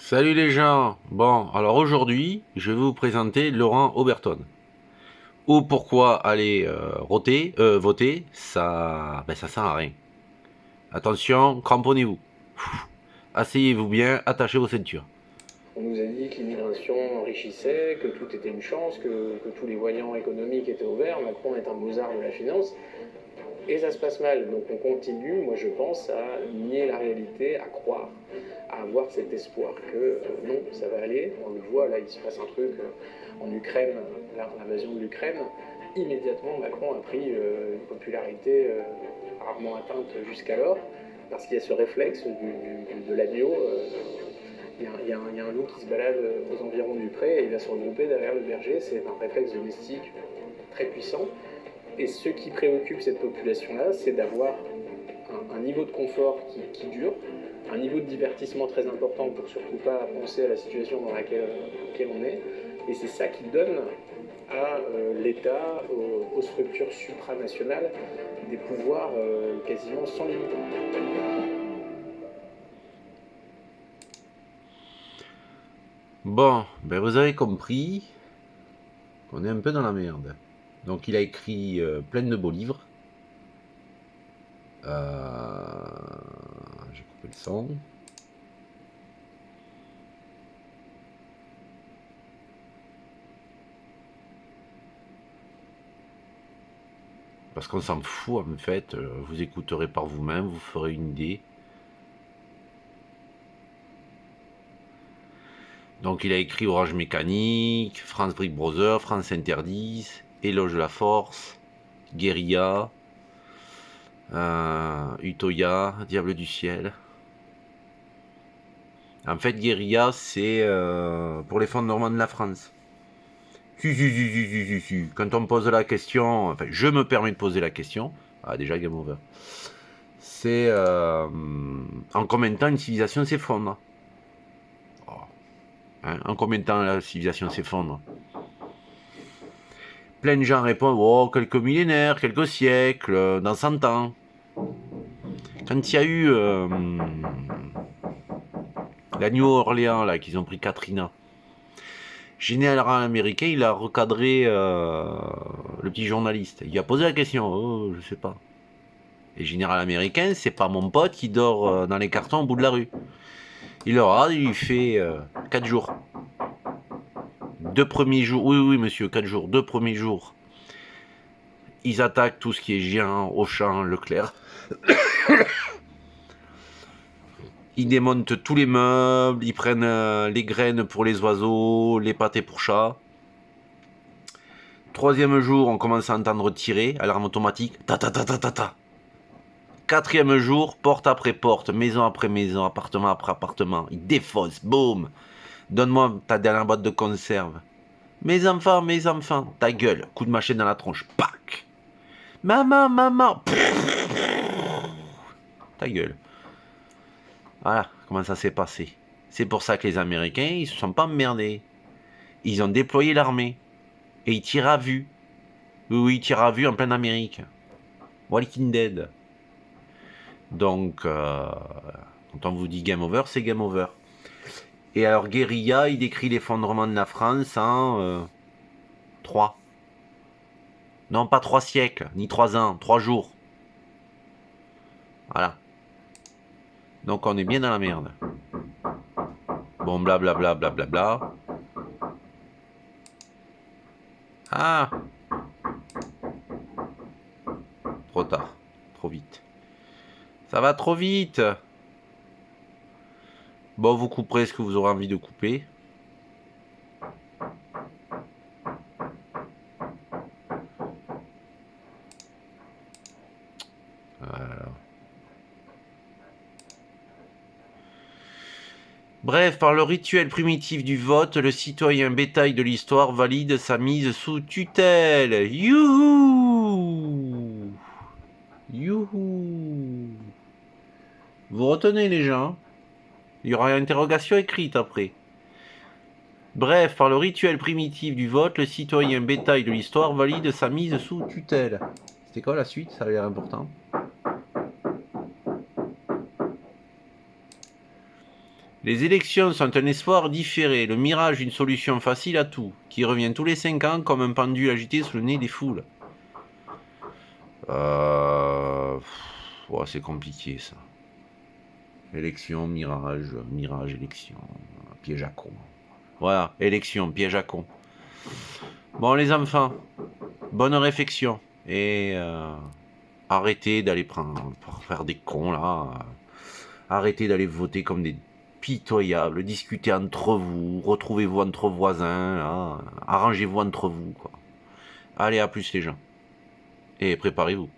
Salut les gens. Bon, alors aujourd'hui, je vais vous présenter Laurent Oberton. Ou pourquoi aller voter, ça sert à rien. Attention, cramponnez-vous. Asseyez-vous bien, attachez vos ceintures. On nous a dit que l'immigration enrichissait, que tout était une chance, que tous les voyants économiques étaient ouverts. Macron est un Mozart de la finance. Et ça se passe mal. Donc on continue, moi je pense, à nier la réalité, à croire, à avoir cet espoir que non, ça va aller. On le voit, là il se passe un truc en Ukraine, l'invasion de l'Ukraine. Immédiatement, Macron a pris une popularité rarement atteinte jusqu'alors, parce qu'il y a ce réflexe de l'agneau. Il y a un loup qui se balade aux environs du pré et il va se regrouper derrière le berger. C'est un réflexe domestique très puissant. Et ce qui préoccupe cette population-là, c'est d'avoir un niveau de confort qui dure, un niveau de divertissement très important pour surtout pas penser à la situation dans laquelle on est. Et c'est ça qui donne à l'État, aux structures supranationales, des pouvoirs quasiment sans limite. Bon, ben vous avez compris qu'on est un peu dans la merde. Donc il a écrit plein de beaux livres. J'ai coupé le son. Parce qu'on s'en fout en fait, vous écouterez par vous-même, vous ferez une idée. Donc il a écrit Orange Mécanique, France Brick Brothers, France Interdit, Éloge de la Force, Guérilla, Utoya, Diable du Ciel. En fait, Guérilla, c'est pour les fondements de la France. Si. Quand on pose la question, enfin, je me permets de poser la question. Ah, déjà, game over. C'est en combien de temps une civilisation s'effondre? Oh. Hein, en combien de temps la civilisation s'effondre? Plein de gens répondent, oh, quelques millénaires, quelques siècles, dans 100 ans. Quand il y a eu la New Orleans, là, qu'ils ont pris Katrina, général américain, il a recadré le petit journaliste. Il a posé la question, oh, je sais pas. Et général américain, c'est pas mon pote qui dort dans les cartons au bout de la rue. Il leur a, il fait 4 jours. 2 premiers jours, oui, monsieur, 4 jours. 2 premiers jours, ils attaquent tout ce qui est Géant, Auchan, Leclerc. Ils démontent tous les meubles, ils prennent les graines pour les oiseaux, les pâtés pour chats. 3e jour, on commence à entendre tirer, alarme automatique, ta ta ta ta ta ta. 4e jour, porte après porte, maison après maison, appartement après appartement. Ils défaussent, boum. Donne-moi ta dernière boîte de conserve. Mes enfants, ta gueule. Coup de machette dans la tronche, pac. Maman. Ta gueule. Voilà comment ça s'est passé. C'est pour ça que les Américains, ils se sont pas emmerdés. Ils ont déployé l'armée. Et ils tirent à vue. Oui, ils tirent à vue en pleine Amérique. Walking Dead. Donc, quand on vous dit game over, c'est game over. Et alors, Guérilla, il décrit l'effondrement de la France en 3. Non, pas 3 siècles, ni 3 ans, 3 jours. Voilà. Donc, on est bien dans la merde. Bon, blablabla, blablabla. Ah, trop tard, trop vite. Ça va trop vite. Bon, vous couperez ce que vous aurez envie de couper. Voilà. Bref, par le rituel primitif du vote, le citoyen bétail de l'histoire valide sa mise sous tutelle. Youhou! Youhou! Vous retenez les gens? Il y aura une interrogation écrite après. Bref, par le rituel primitif du vote, le citoyen bétail de l'histoire valide sa mise sous tutelle. C'était quoi la suite? Ça a l'air important. Les élections sont un espoir différé, le mirage d'une solution facile à tout, qui revient tous les 5 ans comme un pendule agité sous le nez des foules. Ouais, c'est compliqué ça. Élection, mirage, élection, piège à con. Voilà, élection, piège à con. Bon les enfants, bonne réflexion. Et arrêtez d'aller faire des cons là. Arrêtez d'aller voter comme des pitoyables. Discutez entre vous. Retrouvez-vous entre voisins. Là. Arrangez-vous entre vous. Quoi. Allez, à plus les gens. Et préparez-vous.